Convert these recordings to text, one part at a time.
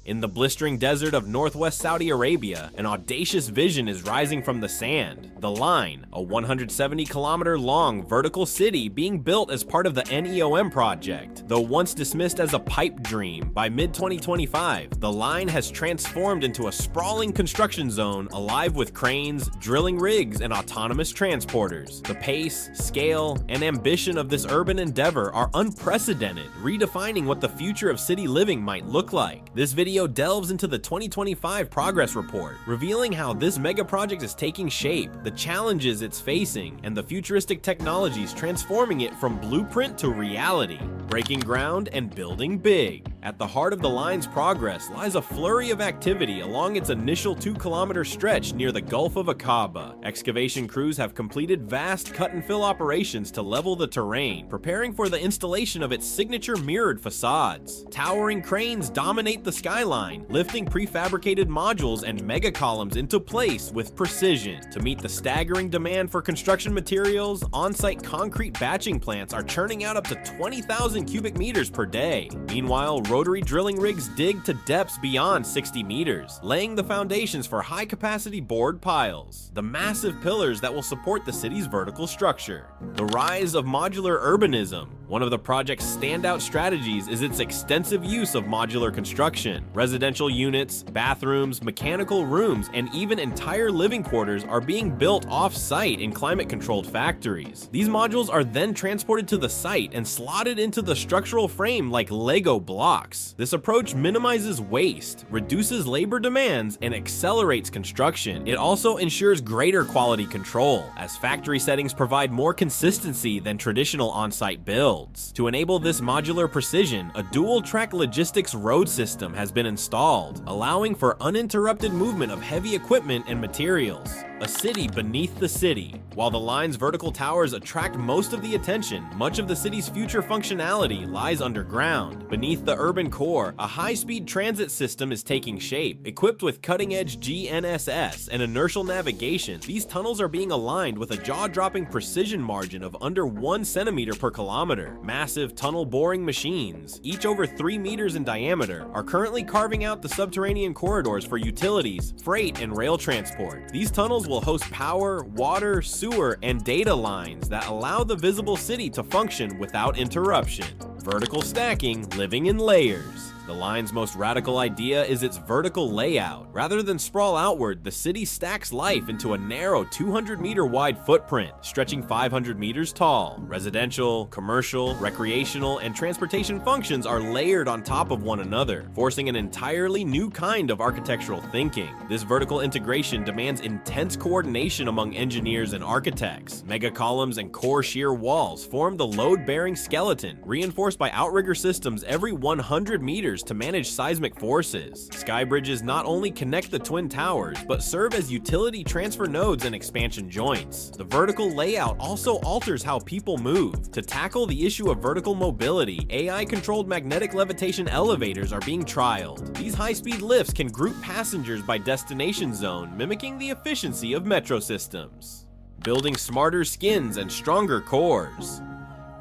In the blistering desert of northwest Saudi Arabia, an audacious vision is rising from the sand. The Line, a 170-kilometer-long vertical city being built as part of the NEOM project. Though once dismissed as a pipe dream, by mid-2025, the Line has transformed into a sprawling construction zone alive with cranes, drilling rigs, and autonomous transporters. The pace, scale, and ambition of this urban endeavor are unprecedented, redefining what the future of city living might look like. This video delves into the 2025 progress report, revealing how this mega project is taking shape, the challenges it's facing, and the futuristic technologies transforming it from blueprint to reality. Breaking ground and building big. At the heart of the Line's progress lies a flurry of activity along its initial 2-kilometer stretch near the Gulf of Aqaba. Excavation crews have completed vast cut-and-fill operations to level the terrain, preparing for the installation of its signature mirrored facades. Towering cranes dominate the skyline, lifting prefabricated modules and mega columns into place with precision. To meet the staggering demand for construction materials, on-site concrete batching plants are churning out up to 20,000 cubic meters per day. Meanwhile, rotary drilling rigs dig to depths beyond 60 meters, laying the foundations for high-capacity board piles, the massive pillars that will support the city's vertical structure. The rise of modular urbanism. One of the project's standout strategies is its extensive use of modular construction. Residential units, bathrooms, mechanical rooms, and even entire living quarters are being built off-site in climate-controlled factories. These modules are then transported to the site and slotted into the structural frame like Lego blocks. This approach minimizes waste, reduces labor demands, and accelerates construction. It also ensures greater quality control, as factory settings provide more consistency than traditional on-site builds. To enable this modular precision, a dual-track logistics road system has been installed, allowing for uninterrupted movement of heavy equipment and materials. A city beneath the city. While the Line's vertical towers attract most of the attention, much of the city's future functionality lies underground. Beneath the urban core, a high-speed transit system is taking shape. Equipped with cutting-edge GNSS and inertial navigation, these tunnels are being aligned with a jaw-dropping precision margin of under 1 centimeter per kilometer. Massive tunnel boring machines, each over 3 meters in diameter, are currently carving out the subterranean corridors for utilities, freight, and rail transport. These tunnels will host power, water, sewer, and data lines that allow the visible city to function without interruption. Vertical stacking, living in layers. The Line's most radical idea is its vertical layout. Rather than sprawl outward, the city stacks life into a narrow 200-meter wide footprint, stretching 500 meters tall. Residential, commercial, recreational, and transportation functions are layered on top of one another, forcing an entirely new kind of architectural thinking. This vertical integration demands intense coordination among engineers and architects. Mega columns and core shear walls form the load-bearing skeleton, reinforced by outrigger systems every 100 meters to manage seismic forces. Sky bridges not only connect the twin towers, but serve as utility transfer nodes and expansion joints. The vertical layout also alters how people move. To tackle the issue of vertical mobility, AI-controlled magnetic levitation elevators are being trialed. These high-speed lifts can group passengers by destination zone, mimicking the efficiency of metro systems. Building smarter skins and stronger cores.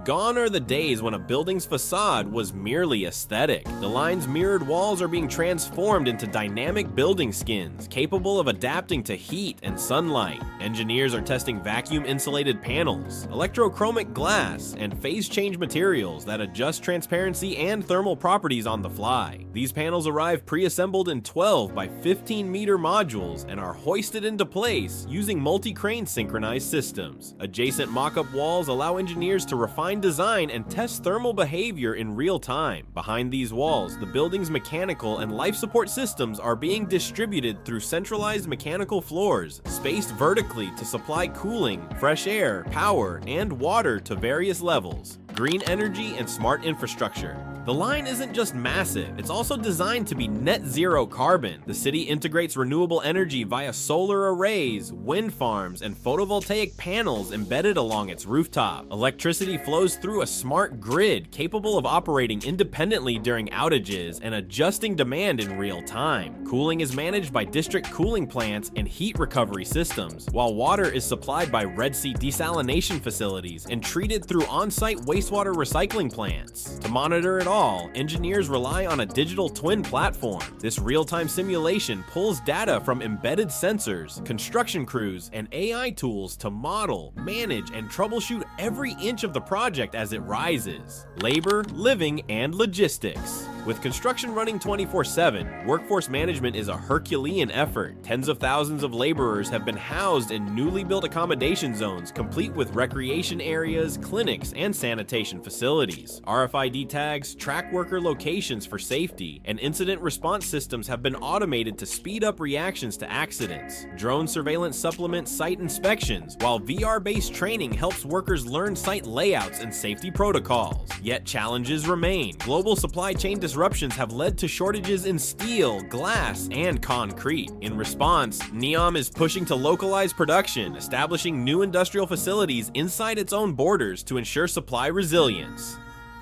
Gone are the days when a building's facade was merely aesthetic. The Line's mirrored walls are being transformed into dynamic building skins, capable of adapting to heat and sunlight. Engineers are testing vacuum-insulated panels, electrochromic glass, and phase change materials that adjust transparency and thermal properties on the fly. These panels arrive pre-assembled in 12 by 15-meter modules and are hoisted into place using multi-crane synchronized systems. Adjacent mock-up walls allow engineers to refine design and test thermal behavior in real time. Behind these walls, the building's mechanical and life support systems are being distributed through centralized mechanical floors, spaced vertically to supply cooling, fresh air, power, and water to various levels. Green energy and smart infrastructure. The Line isn't just massive, it's also designed to be net zero carbon. The city integrates renewable energy via solar arrays, wind farms, and photovoltaic panels embedded along its rooftop. Electricity flows through a smart grid capable of operating independently during outages and adjusting demand in real time. Cooling is managed by district cooling plants and heat recovery systems, while water is supplied by Red Sea desalination facilities and treated through on-site wastewater recycling plants. To monitor it all, Overall, engineers rely on a digital twin platform. This real-time simulation pulls data from embedded sensors, construction crews, and AI tools to model, manage, and troubleshoot every inch of the project as it rises. Labor, living, and logistics. With construction running 24/7, workforce management is a Herculean effort. Tens of thousands of laborers have been housed in newly built accommodation zones, complete with recreation areas, clinics, and sanitation facilities. RFID tags track worker locations for safety, and incident response systems have been automated to speed up reactions to accidents. Drone surveillance supplements site inspections, while VR-based training helps workers learn site layouts and safety protocols. Yet challenges remain. Global supply chain disruptions have led to shortages in steel, glass, and concrete. In response, NEOM is pushing to localize production, establishing new industrial facilities inside its own borders to ensure supply resilience.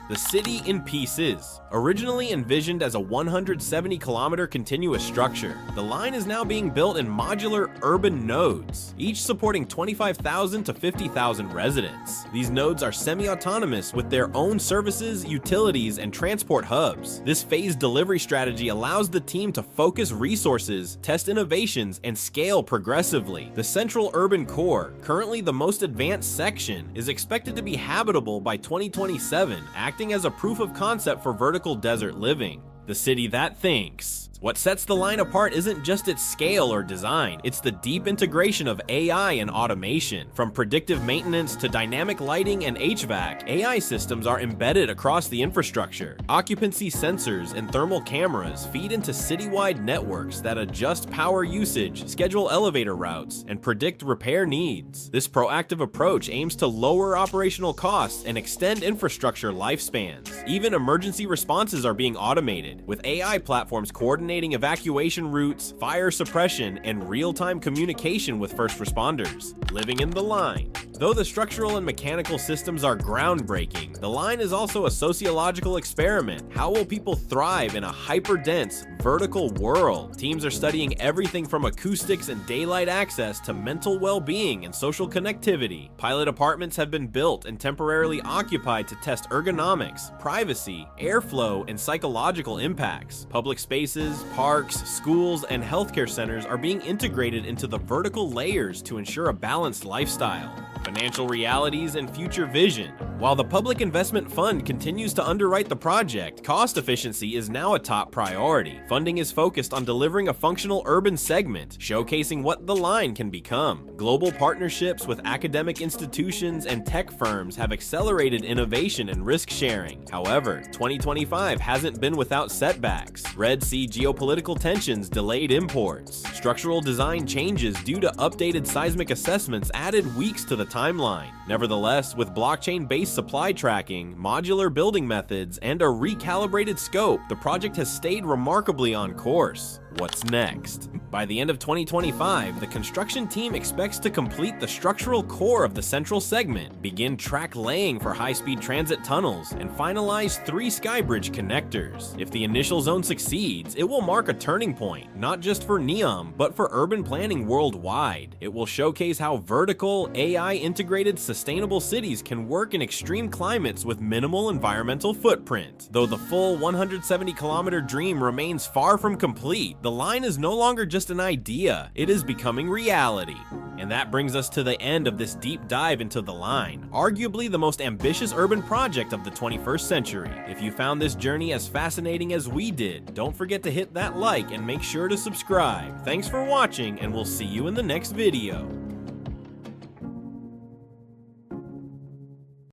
The city in pieces. Originally envisioned as a 170-kilometer continuous structure, the line is now being built in modular urban nodes, each supporting 25,000 to 50,000 residents. These nodes are semi-autonomous with their own services, utilities, and transport hubs. This phased delivery strategy allows the team to focus resources, test innovations, and scale progressively. The central urban core, currently the most advanced section, is expected to be habitable by 2027, acting as a proof of concept for vertical desert living. The city that thinks. What sets the line apart isn't just its scale or design, it's the deep integration of AI and automation. From predictive maintenance to dynamic lighting and HVAC, AI systems are embedded across the infrastructure. Occupancy sensors and thermal cameras feed into citywide networks that adjust power usage, schedule elevator routes, and predict repair needs. This proactive approach aims to lower operational costs and extend infrastructure lifespans. Even emergency responses are being automated, with AI platforms coordinating evacuation routes, fire suppression, and real-time communication with first responders. Living in the line. Though the structural and mechanical systems are groundbreaking, the line is also a sociological experiment. How will people thrive in a hyper-dense, vertical world? Teams are studying everything from acoustics and daylight access to mental well-being and social connectivity. Pilot apartments have been built and temporarily occupied to test ergonomics, privacy, airflow, and psychological impacts. Public spaces, parks, schools, and healthcare centers are being integrated into the vertical layers to ensure a balanced lifestyle. Financial realities and future vision. While the Public Investment Fund continues to underwrite the project, cost efficiency is now a top priority. Funding is focused on delivering a functional urban segment, showcasing what the line can become. Global partnerships with academic institutions and tech firms have accelerated innovation and risk sharing. However, 2025 hasn't been without setbacks. Red Sea geopolitical tensions delayed imports. Structural design changes due to updated seismic assessments added weeks to the timeline. Nevertheless, with blockchain-based supply tracking, modular building methods, and a recalibrated scope, the project has stayed remarkably on course. What's next? By the end of 2025, the construction team expects to complete the structural core of the central segment, begin track laying for high-speed transit tunnels, and finalize 3 skybridge connectors. If the initial zone succeeds, it will mark a turning point, not just for NEOM, but for urban planning worldwide. It will showcase how vertical, AI-integrated, sustainable cities can work in extreme climates with minimal environmental footprint. Though the full 170-kilometer dream remains far from complete, the line is no longer just an idea, it is becoming reality. And that brings us to the end of this deep dive into the line, arguably the most ambitious urban project of the 21st century. If you found this journey as fascinating as we did, don't forget to hit that like and make sure to subscribe. Thanks for watching, and we'll see you in the next video.